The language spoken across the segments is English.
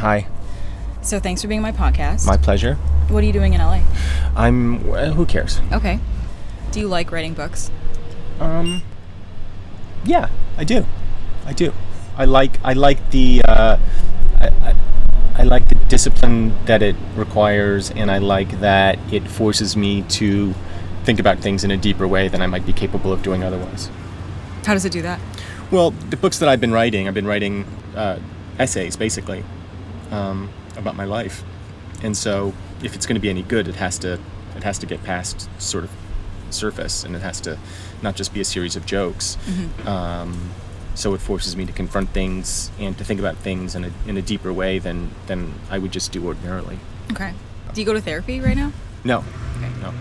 Hi. So thanks for being on my podcast. My pleasure. What are you doing in LA? Who cares? Okay. Do you like writing books? Yeah, I do. I like the I like the discipline that it requires, and I like that it forces me to think about things in a deeper way than I might be capable of doing otherwise. How does it do that? Well, the books that I've been writing essays, basically, about my life. And so if it's going to be any good, it has to get past sort of surface, and it has to not just be a series of jokes. Mm-hmm. So it forces me to confront things and to think about things in a deeper way than I would just do ordinarily. Okay. Do you go to therapy right now? No. Okay. No.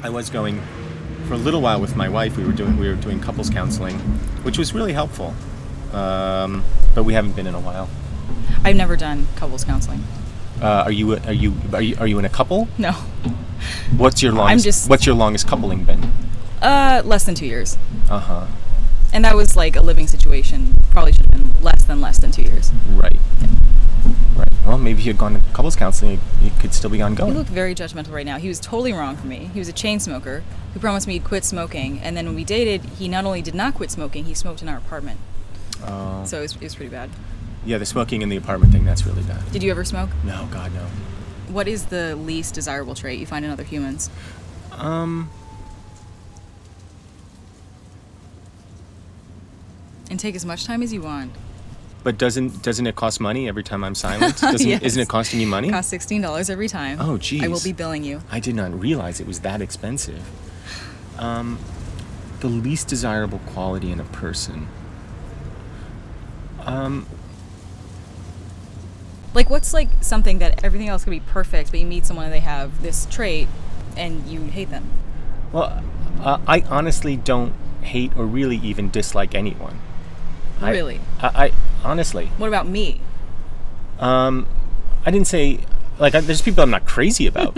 I was going for a little while with my wife. We were doing couples counseling, which was really helpful. But we haven't been in a while. I've never done couples counseling. Are you in a couple? No. What's your longest coupling been? Less than 2 years. Uh-huh. And that was like a living situation. Probably should have been less than 2 years. Right. Right. Well, maybe if you had gone to couples counseling, it could still be ongoing. You look very judgmental right now. He was totally wrong for me. He was a chain smoker who promised me he'd quit smoking, and then when we dated, he not only did not quit smoking, he smoked in our apartment. Oh. So it was pretty bad. Yeah, the smoking in the apartment thing, that's really bad. Did you ever smoke? No, God, no. What is the least desirable trait you find in other humans? And take as much time as you want. But doesn't it cost money every time I'm silent? Yes. Isn't it costing you money? It costs $16 every time. Oh, geez. I will be billing you. I did not realize it was that expensive. The least desirable quality in a person. Like, what's like something that everything else could be perfect, but you meet someone and they have this trait, and you hate them? Well, I honestly don't hate or really even dislike anyone. Really? I honestly. What about me? I didn't say, like, there's people I'm not crazy about.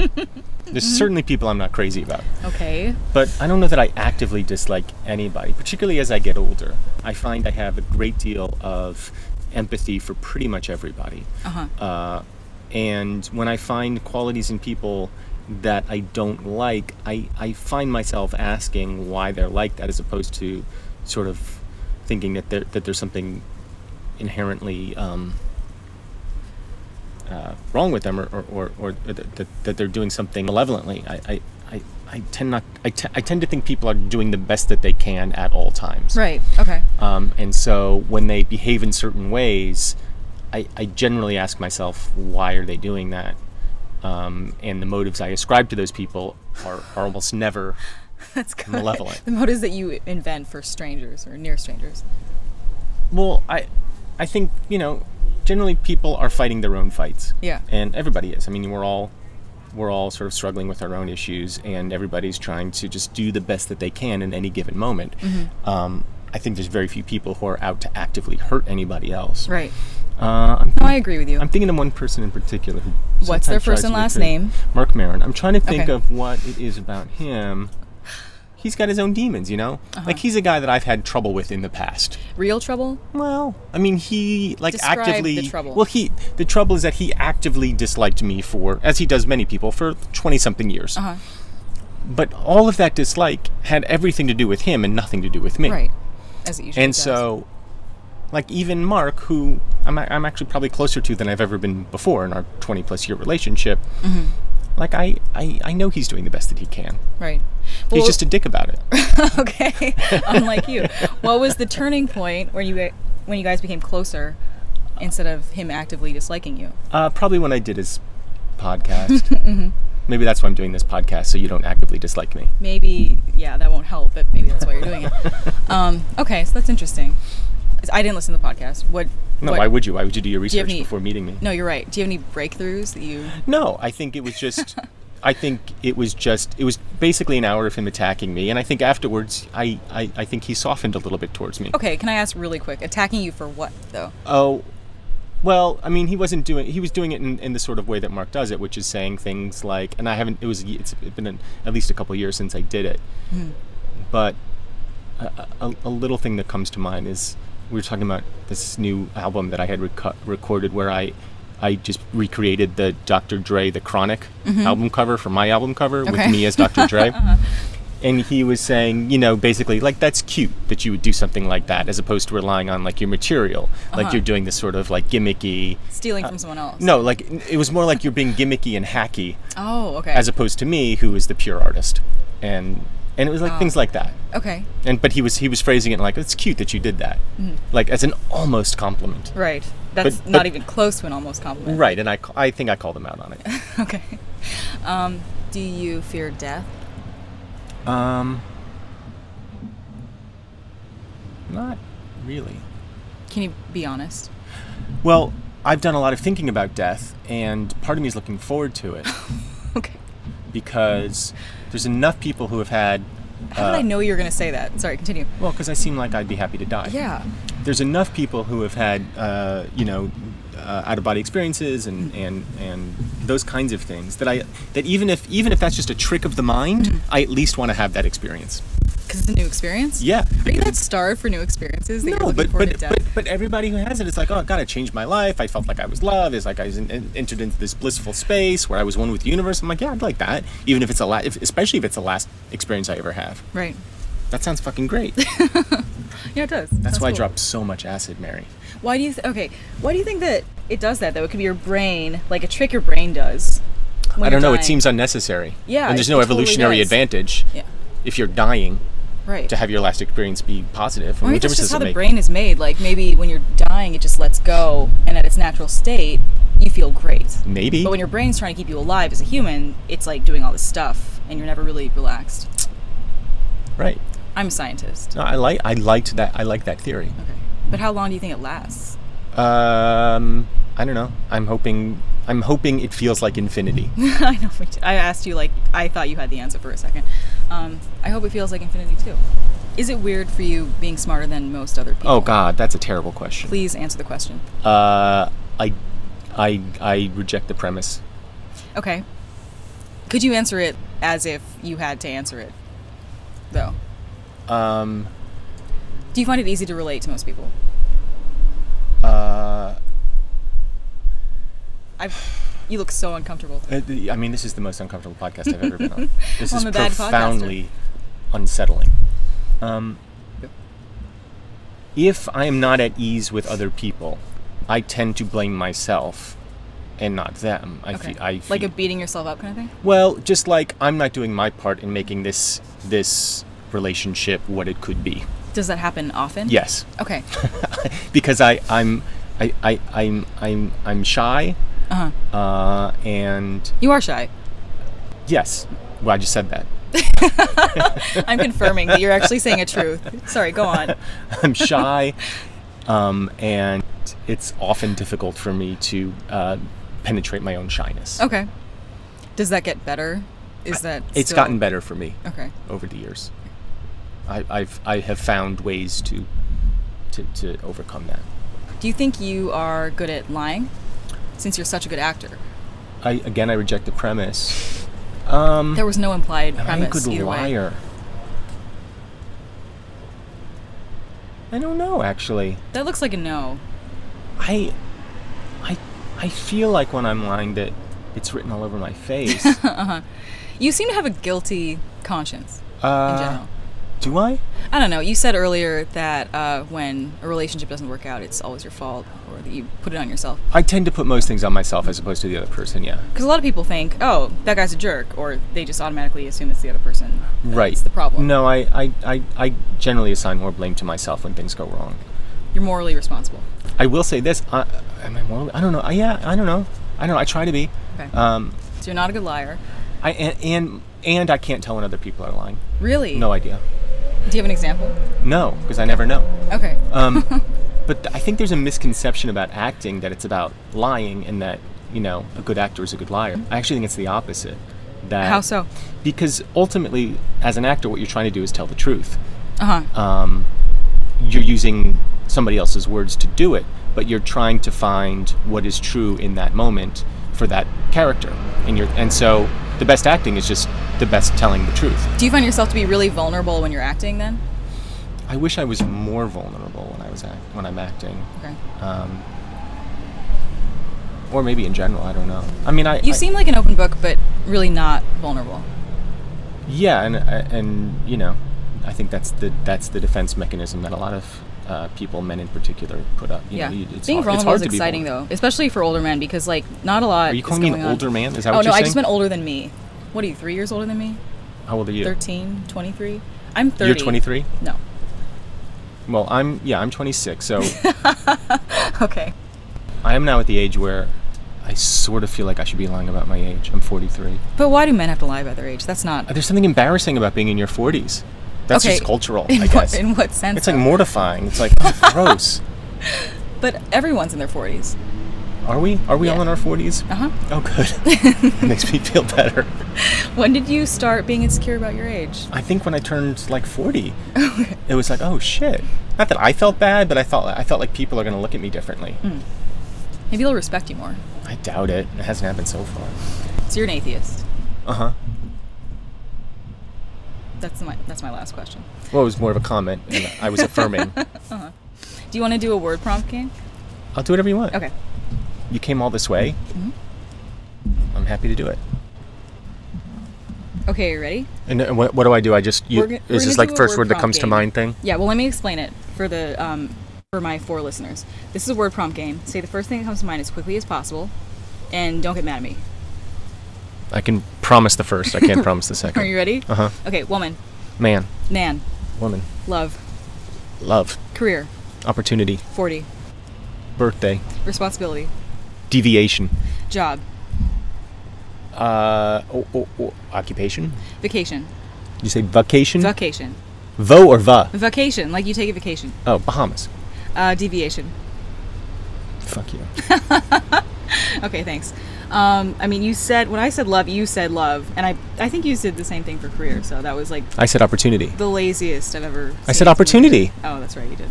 There's certainly people I'm not crazy about. Okay. But I don't know that I actively dislike anybody, particularly as I get older. I find I have a great deal of empathy for pretty much everybody. Uh-huh. And when I find qualities in people that I don't like, I find myself asking why they're like that, as opposed to sort of thinking that there's something inherently wrong with them, or that they're doing something malevolently. I tend to think people are doing the best that they can at all times. Right. Okay. And so when they behave in certain ways, I generally ask myself, why are they doing that? And the motives I ascribe to those people are almost never That's good. malevolent. The motives that you invent for strangers or near strangers. Well, I think, generally people are fighting their own fights. Yeah. And everybody is. I mean, we're all sort of struggling with our own issues, and everybody's trying to just do the best that they can in any given moment. Mm-hmm. I think there's very few people who are out to actively hurt anybody else. Right. I agree with you. I'm thinking of one person in particular who. What's their first and last name? Mark Maron. I'm trying to think Okay. of what it is about him. He's got his own demons, Uh-huh. Like, he's a guy that I've had trouble with in the past. Real trouble? Well, I mean, he Describe actively. the trouble. Well, the trouble is that he actively disliked me for, as he does many people, for 20-something years. Uh-huh. But all of that dislike had everything to do with him and nothing to do with me. Right. As it usually And does. so, like, even Mark, who I'm actually probably closer to than I've ever been before in our 20-plus year relationship. Mm-hmm. Like, I know he's doing the best that he can. Right. He's just a dick about it. Okay. Unlike you. What was the turning point when you guys became closer instead of him actively disliking you? Probably when I did his podcast. Mm-hmm. Maybe that's why I'm doing this podcast, so you don't actively dislike me. Maybe, yeah, that won't help, but maybe that's why you're doing it. Okay, so that's interesting. I didn't listen to the podcast. Why would you? Why would you do your Do you have research before meeting me? No, you're right. Do you have any breakthroughs that you... No, I think it was just... it was basically an hour of him attacking me, and I think afterwards, I think he softened a little bit towards me. Okay, can I ask really quick, attacking you for what, though? Oh, well, I mean, he was doing it in the sort of way that Mark does it, which is saying things like, and it's been at least a couple of years since I did it, but a little thing that comes to mind is we were talking about this new album that I had recorded where I just recreated the Dr. Dre The Chronic album cover for my album cover with me as Dr. Dre. And he was saying, you know, basically, like, that's cute that you would do something like that as opposed to relying on, like, your material. Like, you're doing this sort of, like, gimmicky... Stealing from someone else. No, like, it was more like you're being gimmicky and hacky. Oh, okay. As opposed to me, who is the pure artist. And it was, like, things like that. Okay. But he was phrasing it like, it's cute that you did that. Like, as an almost compliment. Right. That's not even close to an almost compliment. Right, and I think I called him out on it. Okay. Do you fear death? Not really. Can you be honest? Well, I've done a lot of thinking about death, and part of me is looking forward to it. Okay. Because there's enough people who have had... How did I know you were going to say that? Sorry, continue. Well, because I seem like I'd be happy to die. Yeah. There's enough people who have had, out-of-body experiences and those kinds of things that even if that's just a trick of the mind, I at least want to have that experience. Because it's a new experience? Yeah. Are you that starved for new experiences? That No, you're looking forward to death? but everybody who has it, it's like, oh, God, it changed my life. I felt like I was loved. It's like I was entered into this blissful space where I was one with the universe. I'm like, yeah, I'd like that. Even if it's especially if it's the last experience I ever have. Right. That sounds fucking great. Yeah, it does. That's why I cool. dropped so much acid, Mary. Why do you why do you think that it does that, though? It could be your brain, like a trick your brain does. I don't know. It seems unnecessary. Yeah. And there's no evolutionary advantage if you're dying to have your last experience be positive. Or maybe that's just how the brain is made. Like, maybe when you're dying, it just lets go, and at its natural state, you feel great. Maybe. But when your brain's trying to keep you alive as a human, it's like doing all this stuff, and you're never really relaxed. Right. I'm a scientist. No, I liked that. I like that theory. Okay. But how long do you think it lasts? I don't know. I'm hoping it feels like infinity. I know. I asked you, like, I thought you had the answer for a second. I hope it feels like infinity too. Is it weird for you being smarter than most other people? Oh God, that's a terrible question. Please answer the question. I reject the premise. Okay. Could you answer it as if you had to answer it, though? Do you find it easy to relate to most people? You look so uncomfortable. I mean, this is the most uncomfortable podcast I've ever been on. This well, is I'm a bad profoundly unsettling. If I am not at ease with other people, I tend to blame myself and not them. I feel like a beating yourself up kind of thing? Well, just like I'm not doing my part in making this relationship what it could be. Does that happen often? Yes. Okay. Because I'm shy. And you are shy. Yes. Well, I just said that. I'm confirming that you're actually saying a truth. Sorry, go on. I'm shy, and it's often difficult for me to penetrate my own shyness. Okay. Does that get better? It's gotten better for me. Okay. Over the years, I have found ways to overcome that. Do you think you are good at lying, since you're such a good actor? I reject the premise. There was no implied premise. I'm a good either liar. Way. I don't know, actually. That looks like a no. I feel like when I'm lying that it's written all over my face. You seem to have a guilty conscience in general. Do I? I don't know. You said earlier that when a relationship doesn't work out, it's always your fault, or that you put it on yourself. I tend to put most things on myself as opposed to the other person, yeah. Because a lot of people think, oh, that guy's a jerk, or they just automatically assume it's the other person. Right. That's the problem. No, I generally assign more blame to myself when things go wrong. You're morally responsible. I will say this. Am I morally? I don't know. Yeah, I don't know. I try to be. Okay. So you're not a good liar. And I can't tell when other people are lying. Really? No idea. Do you have an example? No, because I never know. Okay. But I think there's a misconception about acting that it's about lying and that, a good actor is a good liar. I actually think it's the opposite. How so? Because ultimately, as an actor, what you're trying to do is tell the truth. Uh-huh. You're using somebody else's words to do it, but you're trying to find what is true in that moment for that character. And so the best acting is just the best telling the truth. Do you find yourself to be really vulnerable when you're acting then? I wish I was more vulnerable when I'm acting. Okay. Or maybe in general, I don't know. I mean, You seem like an open book, but really not vulnerable. Yeah, and you know, I think that's the defense mechanism that a lot of people, men in particular, put up. You know, it's being hard, vulnerable it's is hard to be exciting vulnerable. though, especially for older men, because like not a lot. Are you calling me an older man? Is that what Oh you're no, saying? I just meant older than me. What are you? 3 years older than me? How old are you? 13, 23. I'm 30. You're 23? No. Well, I'm 26, so Okay. I am now at the age where I sort of feel like I should be lying about my age. I'm 43. But why do men have to lie about their age? That's not. There's something embarrassing about being in your 40s. That's Okay. just cultural, In I guess. in what sense? It's like though? mortifying. It's like, oh, gross. But everyone's in their 40s. Are we? Are we Yeah. all in our 40s? Uh huh. Oh, good. Makes me feel better. When did you start being insecure about your age? I think when I turned like 40, it was like, oh shit. Not that I felt bad, but I felt like people are going to look at me differently. Maybe they'll respect you more. I doubt it. It hasn't happened so far. So you're an atheist. Uh-huh. That's my last question. Well, it was more of a comment, and I was affirming. Do you want to do a word prompt game? I'll do whatever you want. Okay. You came all this way. I'm happy to do it. Okay, you ready? And what do I do? I just We're is gonna this do like a first word word that prompt comes to game. mind thing? Yeah. Well, let me explain it for the for my 4 listeners. This is a word prompt game. Say the first thing that comes to mind as quickly as possible, and don't get mad at me. I can promise the first. I can't promise the second. Are you ready? Uh-huh. Okay. Woman, Man, man, woman, love, love, career, opportunity, 40, birthday, responsibility, deviation, job, occupation. vacation, You say vacation? vacation, Vo or va? vacation. Like you take a vacation. Oh, Bahamas. Deviation. Fuck you. Okay, thanks. I mean, you said when I said love, you said love, and I think you did the same thing for career. So that was like I said opportunity. the laziest I've ever. I seen said someone opportunity. do. Oh, that's right, you did.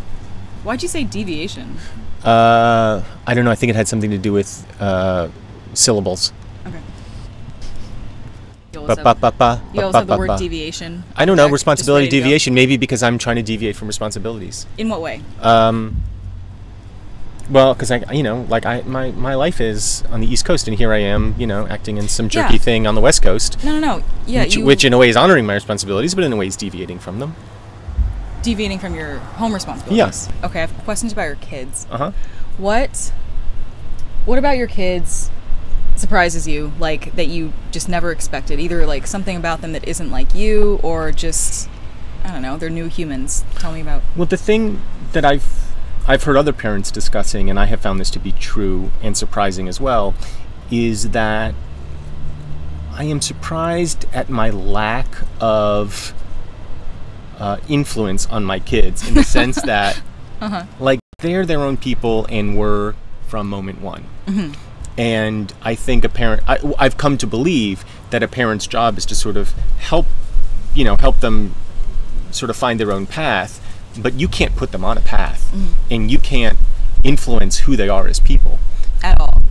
Why'd you say deviation? I don't know. I think it had something to do with syllables. Okay. You Ba, also, ba, ba, ba, you ba, also have ba, the word ba. deviation. I don't know. Back, just Responsibility, ready to go. deviation. Maybe because I'm trying to deviate from responsibilities. In what way? Well, because my life is on the East Coast, and here I am, acting in some jerky Yeah. thing on the West Coast. No. Yeah, which in a way is honoring my responsibilities, but in a way is deviating from them. deviating from your home responsibilities. Yes. Okay, I have questions about your kids. Uh huh. What about your kids surprises you, like that you just never expected? Either like something about them that isn't like you, or just I don't know, they're new humans. Tell me about. Well, the thing that I've heard other parents discussing, and I have found this to be true and surprising as well, is that I am surprised at my lack of influence on my kids, in the sense that like they're their own people and we're from moment one. And I think I've come to believe that a parent's job is to sort of help them sort of find their own path, but you can't put them on a path, and you can't influence who they are as people. At all.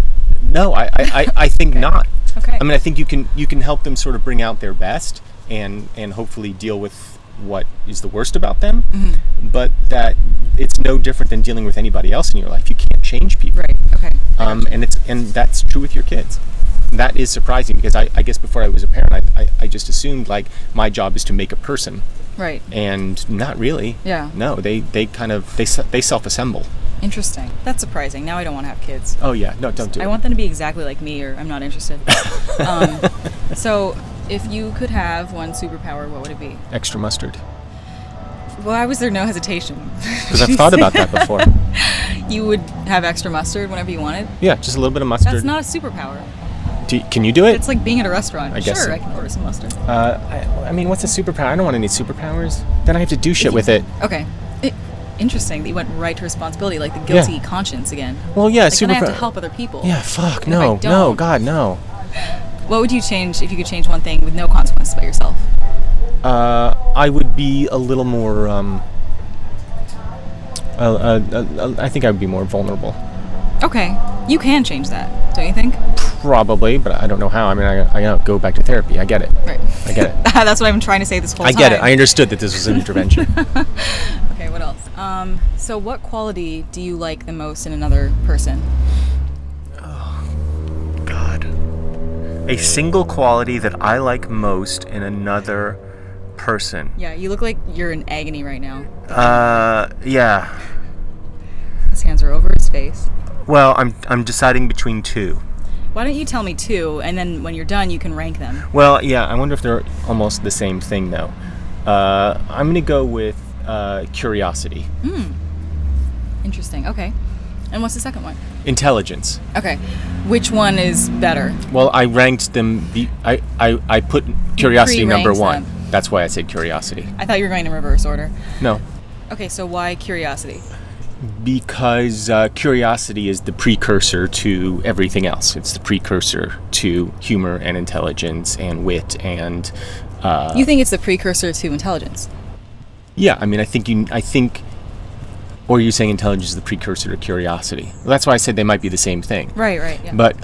No, I think not. Okay. I mean, I think you can help them sort of bring out their best and hopefully deal with what is the worst about them, but that it's no different than dealing with anybody else in your life. You can't change people. Right. Okay. And that's true with your kids. That is surprising, because I guess before I was a parent, I just assumed like my job is to make a person. Right. And not really. Yeah. No, they self-assemble. Interesting. That's surprising. Now I don't want to have kids. Oh yeah, no, don't do it. I want them to be exactly like me, or I'm not interested. So, if you could have one superpower, what would it be? Extra mustard. Why was there no hesitation? Because I've thought about that before. You would have extra mustard whenever you wanted? Yeah, just a little bit of mustard. That's not a superpower. Can you do it? It's like being at a restaurant. I guess sure, so. I can order some mustard. I mean, what's a superpower? I don't want any superpowers. Then I have to do shit with it. Okay. Interesting that you went right to responsibility, like the guilty conscience again. Well, yeah, Like, then I have to superpower. help other people. Yeah, fuck, And if I no, don't- God, no. What would you change if you could change one thing with no consequences about yourself? I would be a little more, I think I would be more vulnerable. Okay. You can change that, don't you think? Probably, but I don't know how. I mean, I gotta go back to therapy. I get it. Right. I get it. That's what I'm trying to say this whole I time. get it. I understood that this was an intervention. Okay. So what quality do you like the most in another person? God. A single quality that I like most in another person. Yeah, you look like you're in agony right now. Yeah. His hands are over his face. Well, I'm deciding between two. Why don't you tell me two, and then when you're done, you can rank them. Well, yeah, I wonder if they're almost the same thing, though. I'm going to go with curiosity. Interesting. Okay. And what's the second one? Intelligence. Okay. Which one is better? Well, I ranked them. I put curiosity number one. Them. That's why I said curiosity. I thought you were going in reverse order. No. Okay, so why curiosity? Because curiosity is the precursor to everything else. It's the precursor to humor and intelligence and wit and. You think it's the precursor to intelligence? Yeah, I mean, I think. Or are you saying intelligence is the precursor to curiosity? Well, that's why I said they might be the same thing. Right. Yeah. But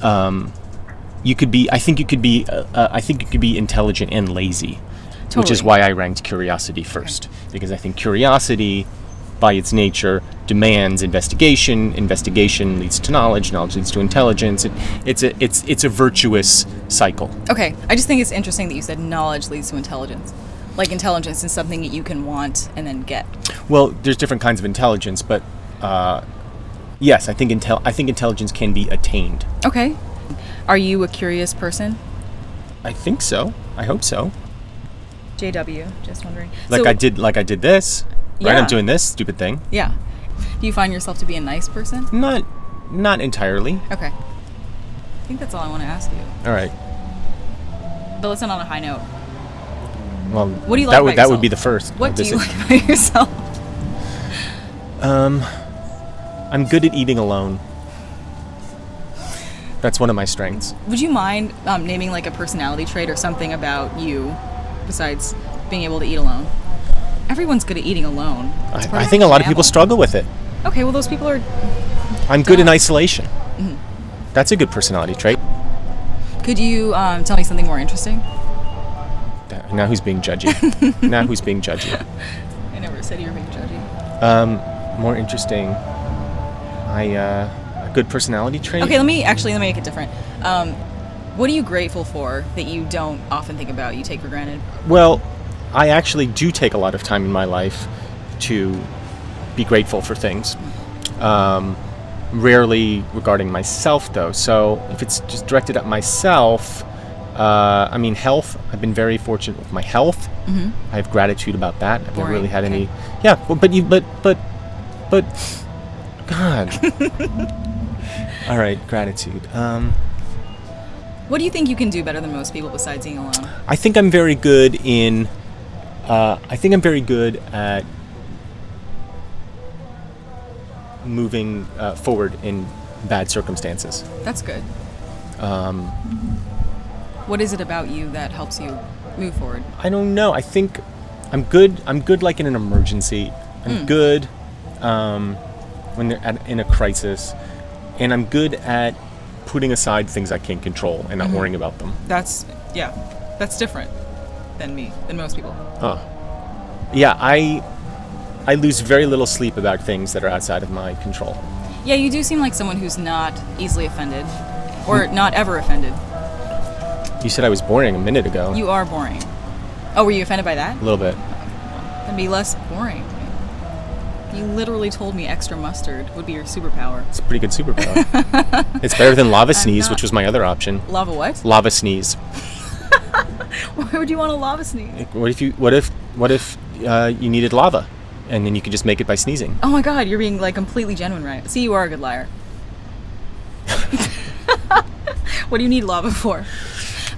you could be. I think you could be. I think you could be intelligent and lazy, Totally. which is why I ranked curiosity first. Okay. Because I think curiosity, by its nature, demands investigation. Investigation leads to knowledge. Knowledge leads to intelligence. It's a virtuous cycle. Okay, I just think it's interesting that you said knowledge leads to intelligence. Like intelligence is something that you can want and then get. Well, there's different kinds of intelligence, but yes, I think intelligence can be attained. Okay. Are you a curious person? I think so. I hope so. JW, just wondering. Like I did this. Right, Yeah. I'm doing this stupid thing. Yeah. Do you find yourself to be a nice person? Not entirely. Okay. I think that's all I want to ask you. All right. But let's end on a high note. Well, What do you like about that would yourself? be the first. What do you like about yourself? I'm good at eating alone. That's one of my strengths. Would you mind naming like a personality trait or something about you besides being able to eat alone? Everyone's good at eating alone. It's part I of think a lot of family. people struggle with it. Okay, well those people are... I'm good in isolation. That's a good personality trait. Could you tell me something more interesting? Now who's being judgy? Now who's being judgy? I never said you were being judgy. More interesting. A good personality trait. Okay, let me make it different. What are you grateful for that you don't often think about, you take for granted? Well, I actually do take a lot of time in my life to be grateful for things. Rarely regarding myself, though. So if it's just directed at myself, I mean, health. I've been very fortunate with my health. Mm-hmm. I have gratitude about that. I've never really had okay. any. Yeah, but, God. All right, gratitude. What do you think you can do better than most people besides eating alone? I think I'm very good in. I think I'm very good at moving forward in bad circumstances. That's good. What is it about you that helps you move forward? I don't know. I think I'm good. I'm good, like in an emergency. I'm good when they're in a crisis, and I'm good at putting aside things I can't control and not worrying about them. That's different than most people. Oh, yeah. I lose very little sleep about things that are outside of my control. Yeah, you do seem like someone who's not easily offended, or not ever offended. You said I was boring a minute ago. You are boring. Oh, were you offended by that? A little bit. Then be less boring. You literally told me extra mustard would be your superpower. It's a pretty good superpower. It's better than lava sneeze, which was my other option. Lava what? Lava sneeze. Why would you want a lava sneeze? What if you needed lava, and then you could just make it by sneezing? Oh my god, you're being like completely genuine, right? See, you are a good liar. What do you need lava for?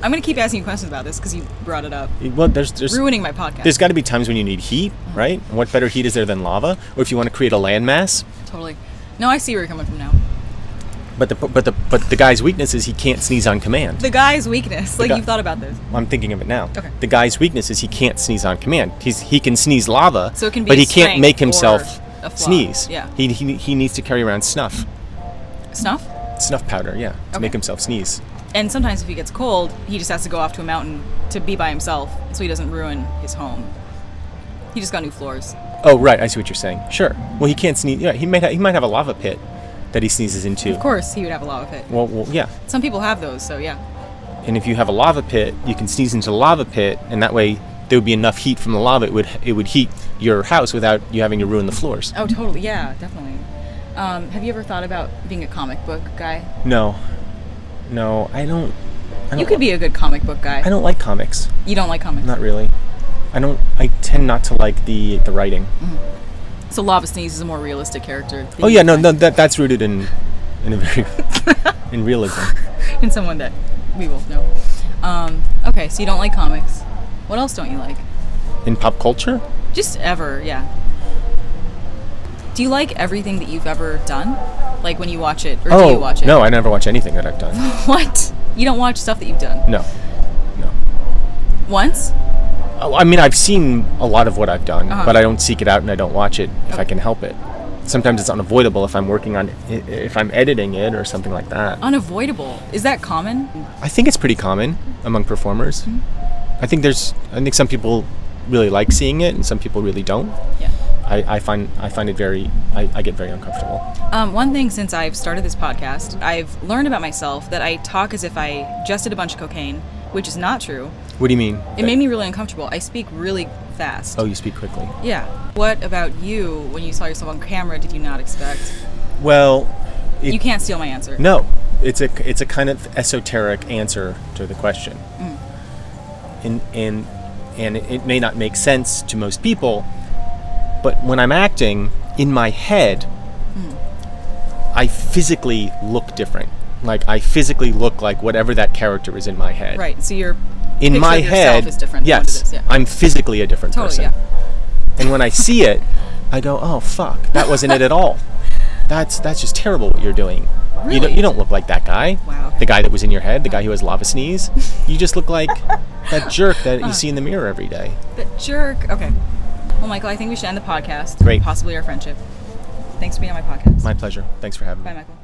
I'm gonna keep asking you questions about this because you brought it up. Well, there's Ruining my podcast. There's got to be times when you need heat, right? And what better heat is there than lava? Or if you want to create a landmass. Totally. No, I see where you're coming from now. But the guy's weakness is he can't sneeze on command. The guy's weakness. Like, guy- you've thought about this. I'm thinking of it now. Okay. The guy's weakness is he can't sneeze on command. He can sneeze lava, So it can be but a he can't strength make himself or a flaw. sneeze. Yeah. He needs to carry around snuff powder, yeah, to Okay. make himself sneeze. And sometimes if he gets cold, he just has to go off to a mountain to be by himself so he doesn't ruin his home. He just got new floors. Oh, right. I see what you're saying. Sure. Well, he can't sneeze. Yeah, he might have a lava pit that he sneezes into. Of course, he would have a lava pit. Well, yeah. Some people have those, so yeah. And if you have a lava pit, you can sneeze into the lava pit, and that way there would be enough heat from the lava. It would heat your house without you having to ruin the floors. Oh, totally. Yeah, definitely. Have you ever thought about being a comic book guy? No, I don't. You could be a good comic book guy. I don't like comics. You don't like comics? Not really. I tend not to like the writing. Mm-hmm. So Lava Sneeze is a more realistic character. Oh yeah, no, that's rooted in a very in realism. In someone that we both know. Okay, so you don't like comics. What else don't you like? In pop culture? Just ever, yeah. Do you like everything that you've ever done? Like when you watch it, or do you watch it? No, I never watch anything that I've done. What? You don't watch stuff that you've done? No. Once? Oh, I mean, I've seen a lot of what I've done, but I don't seek it out and I don't watch it if I can help it. Sometimes it's unavoidable if I'm working on it, if I'm editing it or something like that. Unavoidable? Is that common? I think it's pretty common among performers. Mm-hmm. I think some people really like seeing it and some people really don't. Yeah. I find it very, I get very uncomfortable. One thing since I've started this podcast, I've learned about myself that I talk as if I just did a bunch of cocaine, which is not true. What do you mean? It made me really uncomfortable. I speak really fast. Oh, you speak quickly. Yeah. What about you, when you saw yourself on camera, did you not expect? Well, you can't steal my answer. No. It's a kind of esoteric answer to the question. And it may not make sense to most people, but when I'm acting, in my head, I physically look different. Like, I physically look like whatever that character is in my head. Right, so your in my head is different yes, than what it is. Yeah. I'm physically a different person. Yeah. And when I see it, I go, oh, fuck, that wasn't it at all. That's just terrible what you're doing. Really? You don't look like that guy. Wow. The guy that was in your head, the guy who has lava sneeze. You just look like that jerk that you see in the mirror every day. That jerk. Okay. Well, Michael, I think we should end the podcast. Great. Possibly our friendship. Thanks for being on my podcast. My pleasure. Thanks for having me. Bye, Michael.